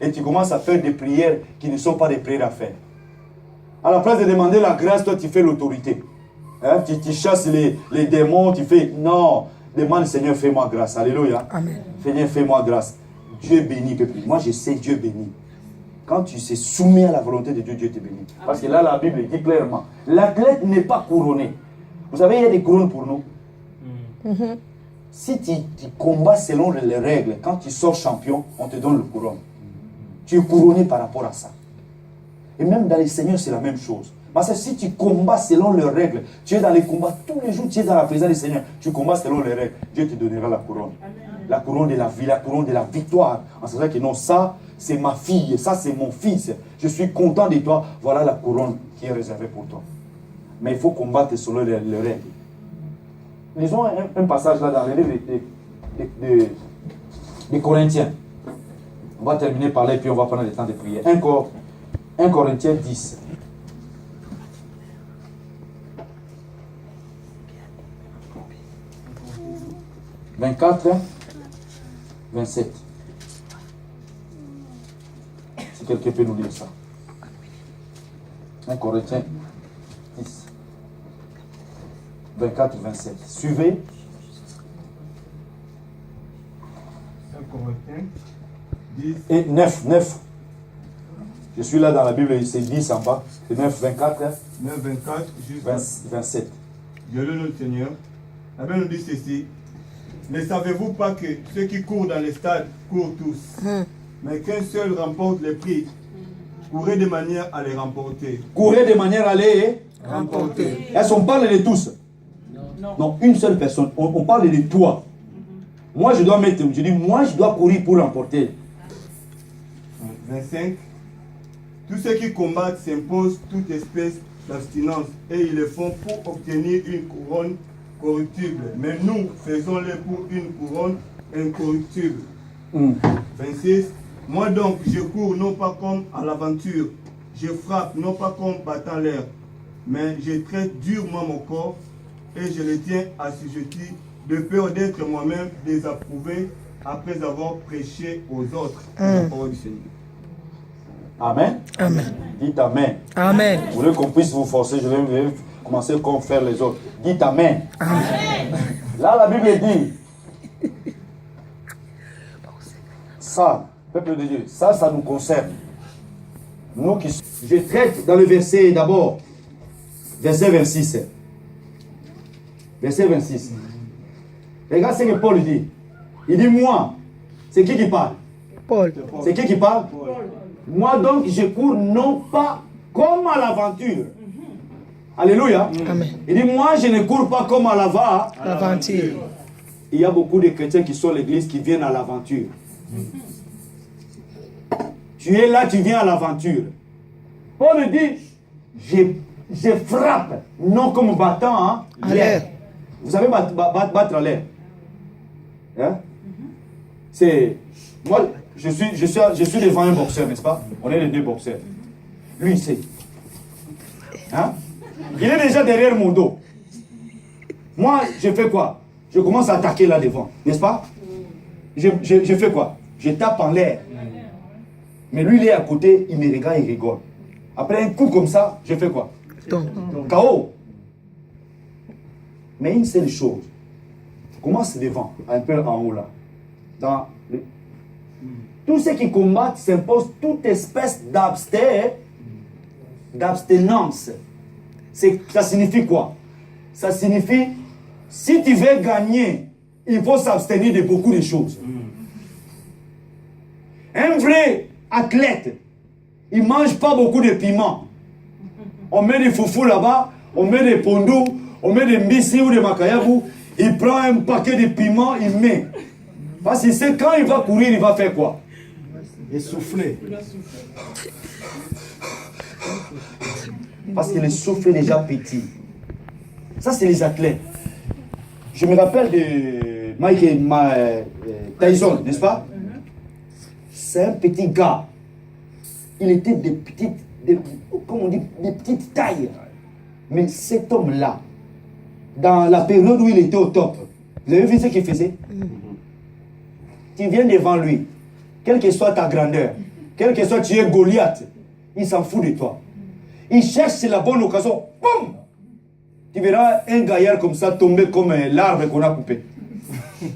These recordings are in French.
Et tu commences à faire des prières qui ne sont pas des prières à faire. À la place de demander la grâce, toi tu fais l'autorité. Hein? Tu chasses les démons, tu fais... Non, demande Seigneur, fais-moi grâce. Alléluia. Amen. Seigneur, fais-moi grâce. Dieu bénit, peuple. Moi je sais Dieu bénit. Quand tu se soumets à la volonté de Dieu, Dieu te bénit. Parce que là, la Bible dit clairement, l'athlète n'est pas couronné. Vous savez, il y a des couronnes pour nous. Si tu combats selon les règles, quand tu sors champion, on te donne le couronne. Tu es couronné par rapport à ça. Et même dans les seigneurs, c'est la même chose. Parce que si tu combats selon les règles, tu es dans les combats tous les jours, tu es dans la présence des seigneurs, tu combats selon les règles, Dieu te donnera la couronne. La couronne de la vie, la couronne de la victoire. En sachant que non, ça, c'est ma fille, ça, c'est mon fils. Je suis content de toi. Voilà la couronne qui est réservée pour toi. Mais il faut combattre selon les règles. Lisons un passage là dans le livre des Corinthiens. On va terminer par là et puis on va prendre le temps de prier. 1 Corinthiens 10. « 24, 27. Si quelqu'un peut nous lire ça. 1 Corinthiens 10. 24, 27. Suivez. 1 Corinthiens 10. Et 9. Je suis là dans la Bible, c'est 10 en bas. C'est 9, 24. 9, 24, jusqu'à 27. Je le note, Seigneur. La Bible nous dit ceci. Ne savez-vous pas que ceux qui courent dans les stades courent tous, mais qu'un seul remporte les prix? Courez de manière à les remporter. Courez de manière à les remporter. Est-ce qu'on parle de tous? Non, une seule personne. On parle de toi. Moi, je dois moi, je dois courir pour l'emporter. 25. Tous ceux qui combattent s'imposent toute espèce d'abstinence et ils le font pour obtenir une couronne corruptible. Mais nous faisons-le pour une couronne incorruptible. 26. Moi donc, je cours non pas comme à l'aventure. Je frappe non pas comme battant l'air. Mais je traite durement mon corps et je le tiens assujetti de peur d'être moi-même désapprouvé après avoir prêché aux autres la parole du Seigneur. Amen. Amen. Dites Amen. Amen. Vous voulez qu'on puisse vous forcer, je vais commencer comme faire les autres. Dites Amen. Amen. Là, la Bible dit, ça, peuple de Dieu, ça nous concerne. Nous qui... Je traite dans le verset d'abord, verset 26. Verset 26. Regarde ce que Paul dit. Il dit, moi, c'est qui parle? Paul. C'est qui parle? Paul. Moi donc, je cours non pas comme à l'aventure. Alléluia. Amen. Il dit, moi, je ne cours pas comme à l'aventure. Il y a beaucoup de chrétiens qui sont à l'église qui viennent à l'aventure. Tu es là, tu viens à l'aventure. Paul dit, je frappe, non comme battant hein, l'air. Vous savez battre à l'air. Hein? C'est... Moi, je suis devant un boxeur, n'est-ce pas? On est les deux boxeurs. Lui, il sait. Hein? Il est déjà derrière mon dos. Moi, je fais quoi? Je commence à attaquer là devant, n'est-ce pas? Je fais quoi? Je tape en l'air. Mais lui, il est à côté, il me regarde, il rigole. Après un coup comme ça, je fais quoi? KO. Mais une seule chose. Commence devant, un peu en haut là. Tous ceux qui combattent s'imposent toute espèce d'abstinence. Ça signifie quoi? Ça signifie, si tu veux gagner, il faut s'abstenir de beaucoup de choses. Un vrai athlète, il ne mange pas beaucoup de piments. On met des foufous là-bas, on met des pondous, on met des mbissi ou des makayabou, il prend un paquet de piments, il met. Parce que c'est quand il va courir, il va faire quoi? Essouffler. Parce que le souffle est déjà petit. Ça, c'est les athlètes. Je me rappelle de Mike Tyson, n'est-ce pas? C'est un petit gars. Il était de petites tailles. Mais cet homme-là, dans la période où il était au top, vous avez vu ce qu'il faisait? Tu viens devant lui. quelle que soit ta grandeur, quel que soit tu es Goliath, il s'en fout de toi. Il cherche la bonne occasion. Boum! Tu verras un gaillard comme ça tomber comme l'arbre qu'on a coupé.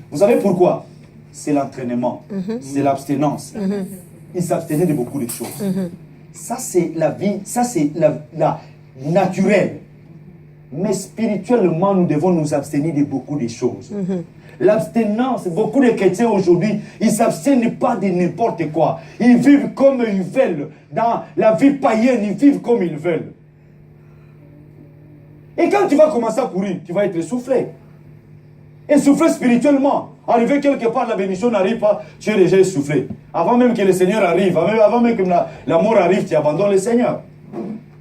Vous savez pourquoi? C'est l'entraînement, c'est l'abstinence. Il s'abstenait de beaucoup de choses. Ça, c'est la vie, ça, c'est la naturelle. Mais spirituellement, nous devons nous abstenir de beaucoup de choses. L'abstinence, beaucoup de chrétiens aujourd'hui, ils ne s'abstiennent pas de n'importe quoi. Ils vivent comme ils veulent. Dans la vie païenne, ils vivent comme ils veulent. Et quand tu vas commencer à courir, tu vas être essoufflé. Essoufflé spirituellement. Arrivé quelque part, la bénédiction n'arrive pas, tu es déjà essoufflé. Avant même que le Seigneur arrive, avant même que la mort arrive, tu abandonnes le Seigneur.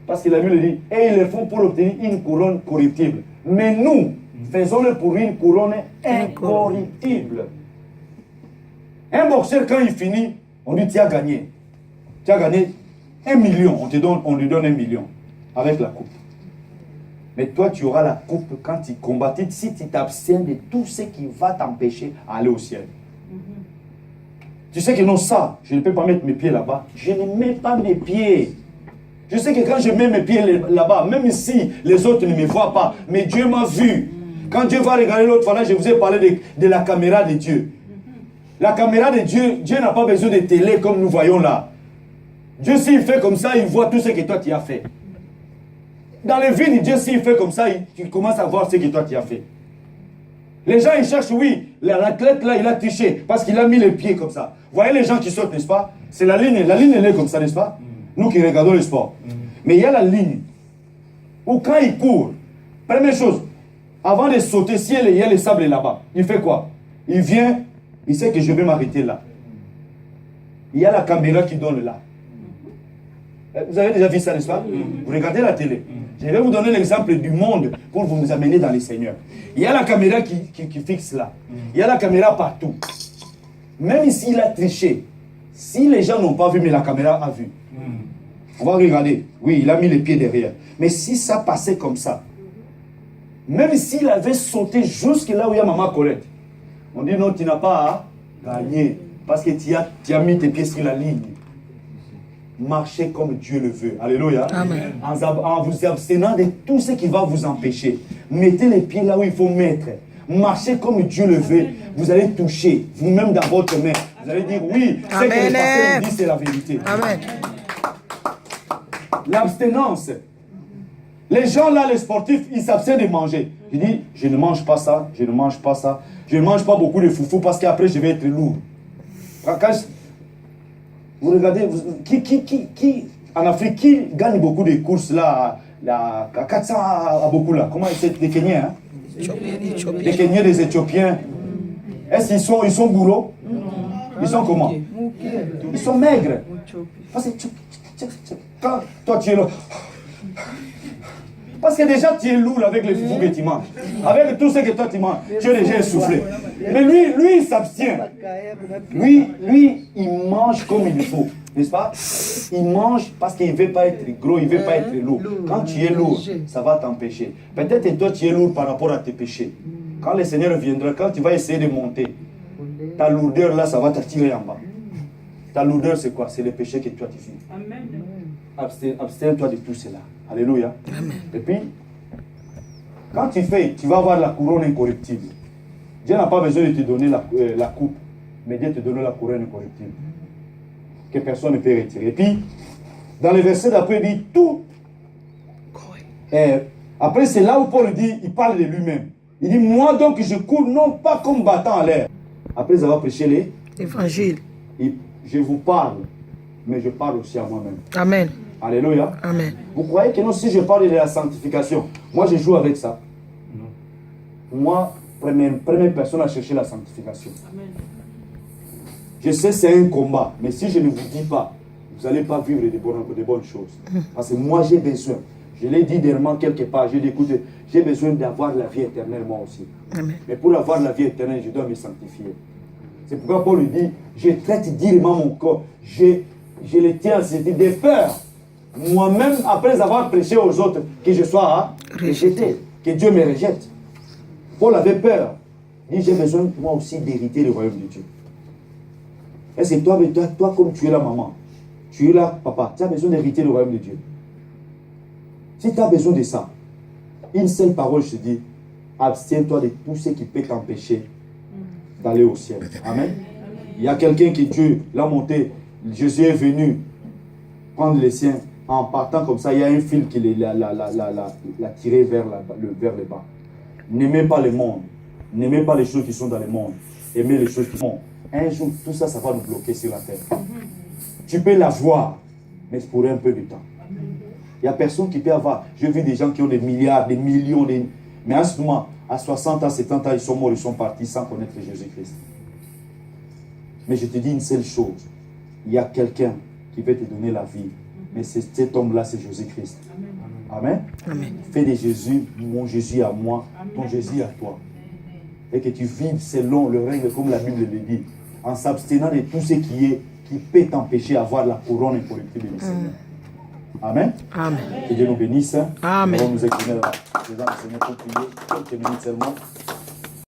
Parce que la Bible dit, et ils le font pour obtenir une couronne corruptible. Mais nous, faisons-le pour une couronne incorruptible. Un boxeur, quand il finit, on dit, tu as gagné. Tu as gagné 1 million, on lui donne 1 million avec la coupe. Mais toi, tu auras la coupe quand tu combats, si tu t'abstiens de tout ce qui va t'empêcher d'aller au ciel. Tu sais que non, ça, je ne peux pas mettre mes pieds là-bas. Je ne mets pas mes pieds. Je sais que quand je mets mes pieds là-bas, même si les autres ne me voient pas, mais Dieu m'a vu. Quand Dieu va regarder l'autre fois, là, je vous ai parlé de la caméra de Dieu. La caméra de Dieu, Dieu n'a pas besoin de télé comme nous voyons là. Dieu, s'il fait comme ça, il voit tout ce que toi tu as fait. Dans les vies de Dieu, s'il fait comme ça, tu commences à voir ce que toi tu as fait. Les gens, ils cherchent, oui, l'athlète là, il a triché parce qu'il a mis les pieds comme ça. Vous voyez les gens qui sautent, n'est-ce pas? C'est la ligne elle est comme ça, n'est-ce pas? Nous qui regardons le sport. Mais il y a la ligne où quand il court, première chose, avant de sauter, si il y a le sable là-bas, il fait quoi? Il vient, il sait que je vais m'arrêter là. Il y a la caméra qui donne là. Vous avez déjà vu ça, n'est-ce pas? Vous regardez la télé. Je vais vous donner l'exemple du monde pour vous amener dans les seigneurs. Il y a la caméra qui fixe là. Il y a la caméra partout. Même s'il a triché, si les gens n'ont pas vu, mais la caméra a vu. On va regarder. Oui, il a mis les pieds derrière. Mais si ça passait comme ça, même s'il avait sauté jusque là où il y a Maman Colette, on dit non, tu n'as pas à gagner. Parce que tu as mis tes pieds sur la ligne. Marchez comme Dieu le veut. Alléluia. Amen. En vous abstenant de tout ce qui va vous empêcher. Mettez les pieds là où il faut mettre. Marchez comme Dieu le veut. Vous allez toucher vous-même dans votre main. Vous allez dire oui, ce que le pasteur dit, c'est la vérité. Amen. L'abstinence. Les gens là, les sportifs, ils s'abstiennent de manger. Ils disent, je ne mange pas ça, je ne mange pas ça. Je ne mange pas beaucoup de foufou parce qu'après je vais être lourd. Vous regardez, qui en Afrique, qui gagne beaucoup de courses là, à 400 à beaucoup là? Comment c'est les Kenyans, hein? Les Kenyans, les Éthiopiens. Est-ce qu'ils sont bourreaux? Ils sont comment? Ils sont maigres. Parce que quand toi tu es là, parce que déjà tu es lourd avec les foufous que tu manges. Avec tout ce que toi tu manges, tu es déjà essoufflé. Mais lui il s'abstient. Lui, il mange comme il faut. N'est-ce pas? Il mange parce qu'il ne veut pas être gros, il ne veut pas être lourd. Quand tu es lourd, ça va t'empêcher. Peut-être que toi tu es lourd par rapport à tes péchés. Quand le Seigneur viendra, quand tu vas essayer de monter, ta lourdeur là, ça va t'attirer en bas. Ta lourdeur c'est quoi? C'est le péché que toi tu fais. Abstiens-toi de tout cela. Alléluia. Amen. Et puis, quand tu fais, tu vas avoir la couronne incorruptible. Dieu n'a pas besoin de te donner la coupe, mais Dieu te donne la couronne incorruptible. Que personne ne peut retirer. Et puis, dans le verset d'après, il dit tout. Après, c'est là où Paul dit, il parle de lui-même. Il dit, moi donc je cours non pas comme battant à l'air. Après avoir prêché l'évangile. Je vous parle, mais je parle aussi à moi-même. Amen. Alléluia. Amen. Vous croyez que non, si je parle de la sanctification, moi je joue avec ça? Non. Moi, première personne à chercher la sanctification. Amen. Je sais c'est un combat, mais si je ne vous dis pas, vous n'allez pas vivre de bonnes choses. Parce que moi j'ai besoin. Je l'ai dit dernièrement quelque part, j'ai dit écoutez, j'ai besoin d'avoir la vie éternelle moi aussi. Amen. Mais pour avoir la vie éternelle, je dois me sanctifier. C'est pourquoi Paul lui dit, je traite dignement mon corps, je le tiens à cette des peurs. Moi-même, après avoir prêché aux autres, que je sois rejeté, que Dieu me rejette. Paul avait peur. Il dit, j'ai besoin moi aussi d'hériter le royaume de Dieu. Est-ce que toi, comme tu es la maman, tu es là, papa, tu as besoin d'hériter le royaume de Dieu. Si tu as besoin de ça, une seule parole, je te dis, abstiens-toi de tout ce qui peut t'empêcher d'aller au ciel. Amen. Il y a quelqu'un qui, Dieu l'a monté, Jésus est venu prendre les siens. En partant comme ça, il y a un fil qui l'a tiré vers le bas. N'aimez pas le monde. N'aimez pas les choses qui sont dans le monde. Aimez les choses qui sont. Un jour, tout ça, ça va nous bloquer sur la terre. Tu peux l'avoir, mais c'est pour un peu de temps. Il n'y a personne qui peut avoir. J'ai vu des gens qui ont des milliards, des millions, mais en ce moment, à 60 ans, 70 ans, ils sont morts, ils sont partis sans connaître Jésus-Christ. Mais je te dis une seule chose. Il y a quelqu'un qui veut te donner la vie. Mais cet homme-là, c'est Jésus-Christ. Amen. Amen. Fais de Jésus, mon Jésus à moi, ton Jésus à toi. Et que tu vives selon le règne, comme la Bible le dit, en s'abstenant de tout ce qui peut t'empêcher d'avoir la couronne incorruptible du Seigneur. Amen. Amen. Que Dieu nous bénisse. Amen. Nous allons nous exprimer dans la présence du Seigneur pour prier quelques minutes seulement.